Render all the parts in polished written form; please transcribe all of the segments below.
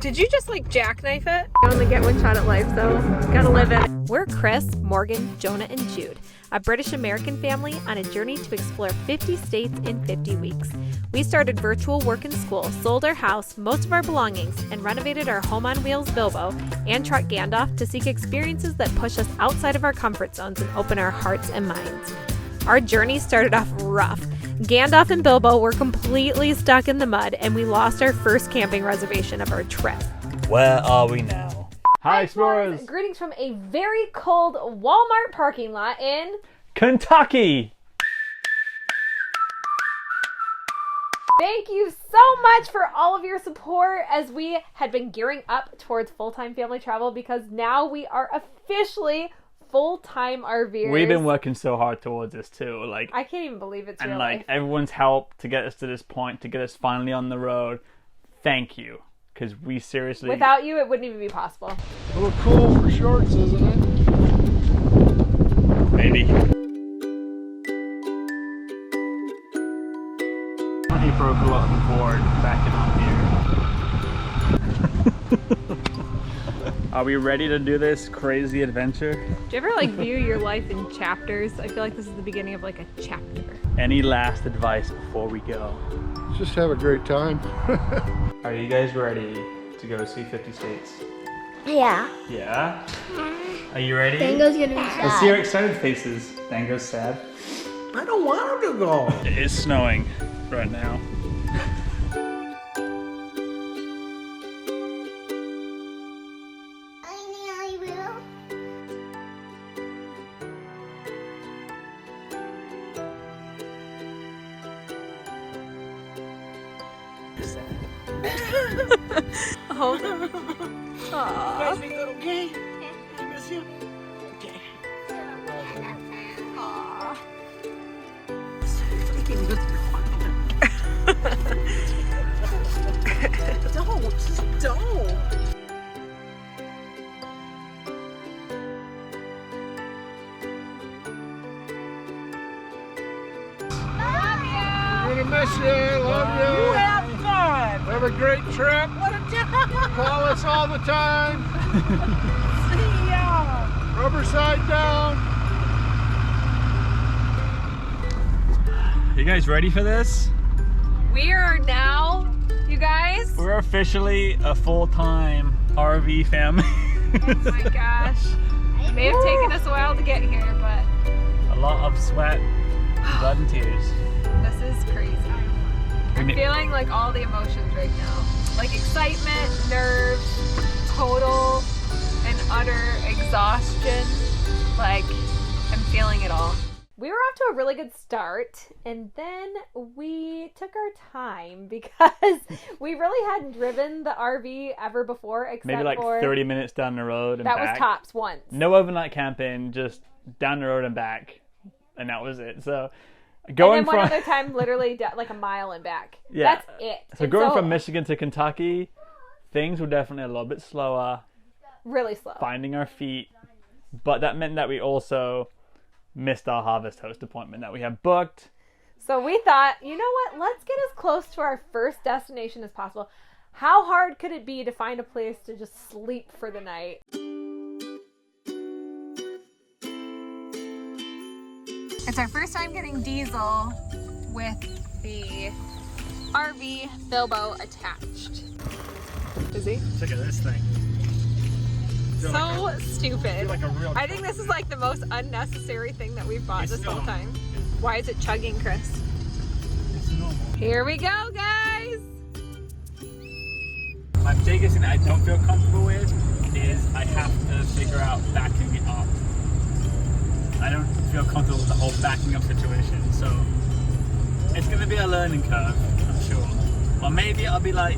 Did you just like jackknife it? You only get one shot at life, so gotta live it. We're Chris, Morgan, Jonah, and Jude, a British-American family on a journey to explore 50 states in 50 weeks. We started virtual work and school, sold our house, most of our belongings, and renovated our home on wheels Bilbo and truck Gandalf to seek experiences that push us outside of our comfort zones and open our hearts and minds. Our journey started off rough. Gandalf and Bilbo were completely stuck in the mud, and we lost our first camping reservation of our trip. Where are we now? Hi, explorers! Greetings from a very cold Walmart parking lot in Kentucky! Thank you so much for all of your support as we had been gearing up towards full-time family travel, because now we are officially full-time RVers. We've been working so hard towards this too. Like, I can't even believe it's real and life. everyone's help to get us to this point, to get us finally on the road. Thank you, because we seriously. Without you, it wouldn't even be possible. A little cool for shorts, isn't it? Maybe. He broke a lot of the board backing up here. Are we ready to do this crazy adventure? Do you ever like view your life in chapters? I feel like this is the beginning of like a chapter. Any last advice before we go? Just have a great time. Are you guys ready to go see 50 states? Yeah. Yeah? Are you ready? Dango's gonna be sad. Let's see your excited faces. Dango's sad. I don't want him to go. It is snowing right now. Oh. You guys make that okay? I miss you. Okay. Don't. We're gonna miss you. Love you. You have fun. Have a great trip. What a time. Call us all the time. See ya. Rubber side down. You guys ready for this? We are now, you guys. We're officially a full-time RV family. Oh my gosh. It may have taken us a while to get here, but A lot of sweat, blood and tears. this is crazy. I'm feeling like all the emotions right now. Like excitement, nerves, total and utter exhaustion. Like, I'm feeling it all. We were off to a really good start, and then we took our time because we really hadn't driven the RV ever before, except Maybe like for 30 minutes down the road and that back. was tops once. No overnight camping, just down the road and back. And that was it. So And going then one from other time, literally like a mile and back. Yeah. That's it. So And going from Michigan to Kentucky, things were definitely a little bit slower, really slow. finding our feet. But that meant that we also missed our Harvest Host appointment that we had booked. So we thought, you know what? Let's get as close to our first destination as possible. How hard could it be to find a place to just sleep for the night? It's our first time getting diesel with the RV Bilbo attached. Is he? Look at this thing. So stupid. like a real I think this is like the most unnecessary thing that we've bought It's this whole not. time. Why is it chugging, Chris? It's normal. Here we go, guys! My biggest thing that I don't feel comfortable with is I have to figure out backing it up. I don't feel comfortable with the whole backing up situation, so it's going to be a learning curve, I'm sure. Or maybe I'll be like,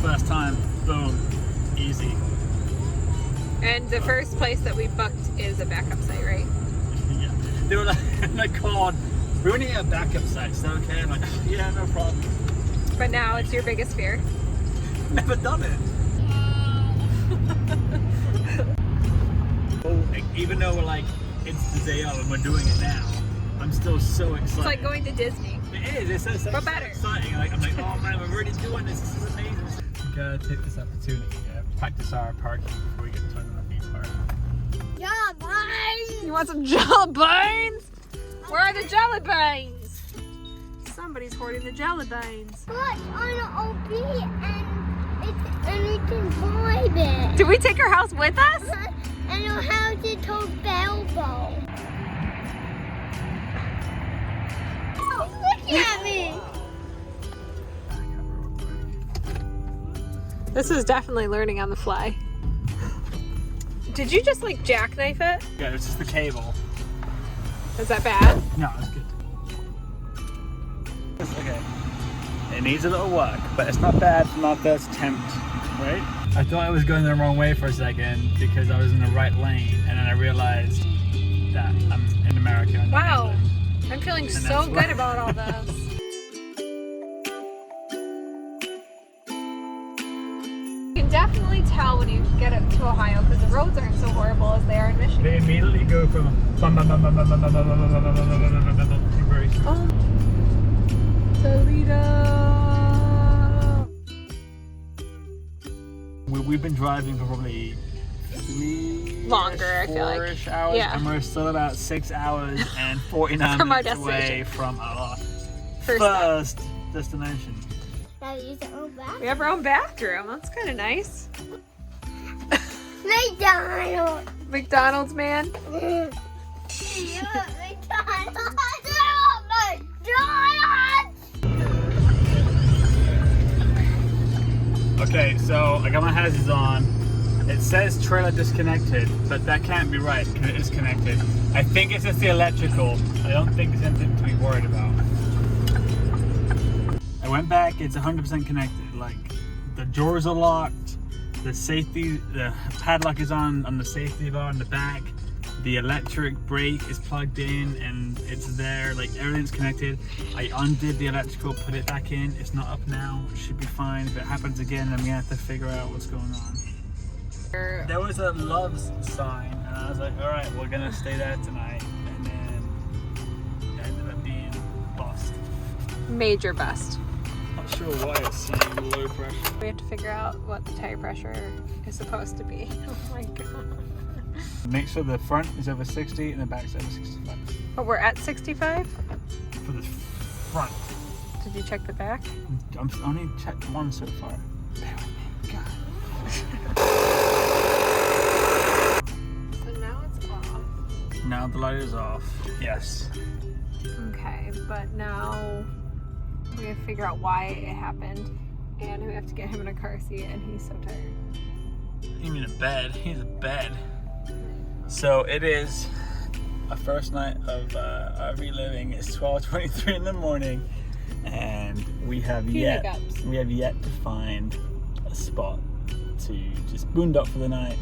first time, boom, easy. And the first place that we booked is a backup site, right? Yeah. They were like, oh my god, we only need a backup site, is that okay? I'm like, oh, yeah, no problem. But now it's your biggest fear. Never done it. Like, even though we're like, it's the day of and we're doing it now, I'm still so excited. It's like going to Disney. It is, it's so But better. exciting. Like, I'm like, oh man, we're already doing this, this is amazing. gotta take this opportunity to practice our parking before we get to an RV park. Yeah, bye. You want some jelly beans? Where are the jelly beans? Somebody's hoarding the jelly beans. But on an OP and we can drive it. Did we take our house with us? And our house is called Belbo. Oh, look at me. This is definitely learning on the fly. Did you just like jackknife it? Yeah, it's just the cable. Is that bad? No, it's good. It's okay. It needs a little work, but it's not bad for my first attempt, right? I thought I was going the wrong way for a second because I was in the right lane, and then I realized that I'm in America. And not Wow. England. I'm feeling And so that's good why- about all this. You can definitely tell when you get up to Ohio because the roads aren't so horrible as they are in Michigan. They immediately go from very slow. Oh, Toledo. We've been driving for probably Longer, I feel like. 4-ish hours, Yeah. and we're still about 6 hours and 49 From our minutes away destination. from our First stop. first destination. Now use your own back. We have our own bathroom. That's kind of nice. McDonald's. McDonald's, man. Yeah, McDonald's. Okay, so I got my hazards on. It says trailer disconnected, but that can't be right because it is connected. I think it's just the electrical. I don't think it's anything to be worried about. I went back, it's 100% connected. Like, the drawers are locked, the padlock is on the safety bar in the back, the electric brake is plugged in and it's there, like everything's connected. I undid the electrical, put it back in, it's not up now, it should be fine. If it happens again, I'm gonna have to figure out what's going on. There was a Love's sign and I was like, alright, we're gonna stay there tonight, and then it ended up being bust. Major bust. Not sure why it's saying low pressure. We have to figure out what the tire pressure is supposed to be. Oh my god. Make sure the front is over 60 and the back's over 65. But we're at 65? For the front. Did you check the back? I'm only checked one so far. Bear with me. God. So now it's off. Now the light is off. Yes. Okay, but now we have to figure out why it happened. And we have to get him in a car seat and he's so tired. You mean a bed? He's a bed. So it is a first night of RV living. It's 12:23 in the morning, and we have yet to find a spot to just boondock for the night.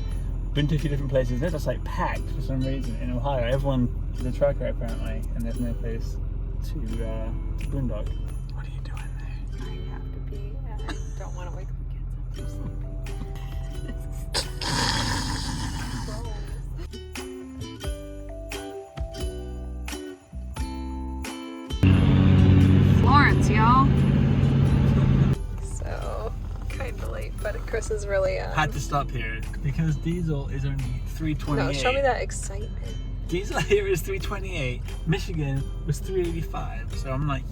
Been to a few different places. They're just like packed for some reason in Ohio. Everyone is a trucker apparently, and there's no place to boondock. What are you doing there? I have to pee and I don't want to wake the kids up from sleeping. Florence, y'all. So, kind of late, but Chris is really Had to stop here because diesel is only $3.28. No, show me that excitement. Diesel here is $3.28. Michigan was $3.85. So I'm like,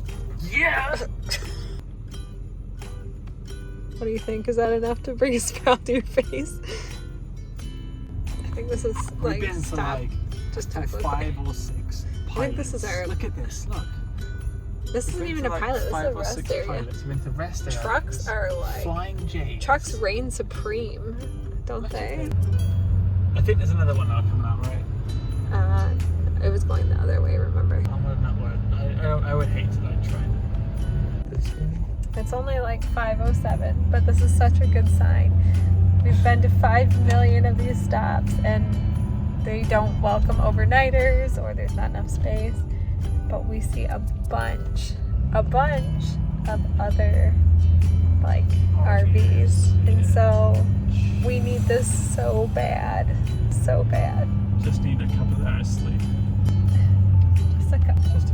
yeah. What do you think? Is that enough to bring a smile to your face? I think this is We've like been to stop. like Just to talk with 5 or 6 pilots. I think this is our- Look at this. Look. This We've isn't been even to a like pilot. This is 5 a or rest 6 area. pilots. We've been to rest areas. Trucks are like Flying J's. trucks reign supreme, don't Look at they? it. I think there's another one now coming out, right? It was going the other way. Remember? I would not work. I would hate to like try this one. It's only like 5:07, but this is such a good sign. We've been to 5 million of these stops, and they don't welcome overnighters, or there's not enough space. But we see a bunch of other like RVs, and so we need this so bad. Just need a couple of hours sleep. Just a couple. Just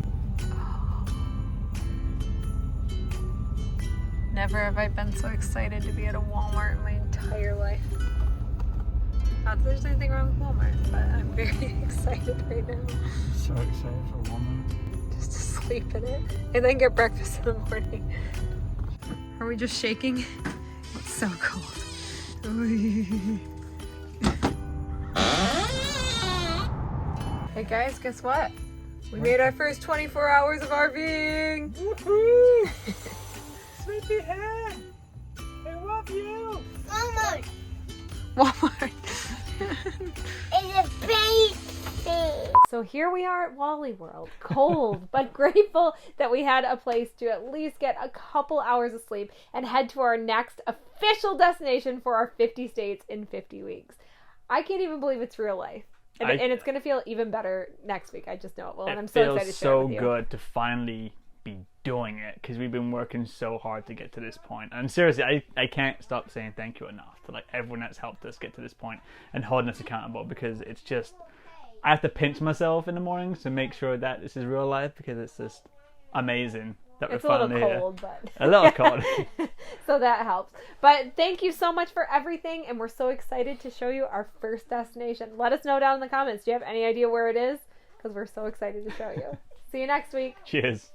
Never have I been so excited to be at a Walmart in my entire life. Not that there's anything wrong with Walmart, but I'm very excited right now. So excited for Walmart. Just to sleep in it. And then get breakfast in the morning. Are we just shaking? It's so cold. Hey guys, guess what? We made our first 24 hours of RVing! Woohoo! Sleepyhead! I love you! Walmart Walmart. is a baby. So here we are at Wally World, cold, but grateful that we had a place to at least get a couple hours of sleep and head to our next official destination for our 50 states in 50 weeks. I can't even believe it's real life. And it's going to feel even better next week. I just know it will. And I'm so excited to share it with you. It feels so good to finally be doing it because we've been working so hard to get to this point. And seriously, I can't stop saying thank you enough to like everyone that's helped us get to this point and holding us accountable, because it's just, I have to pinch myself in the mornings to make sure that this is real life, because it's just amazing that we're finally here. It's a little cold, but... A little cold. So that helps. But thank you so much for everything, and we're so excited to show you our first destination. Let us know down in the comments. Do you have any idea where it is? Because we're so excited to show you. See you next week. Cheers.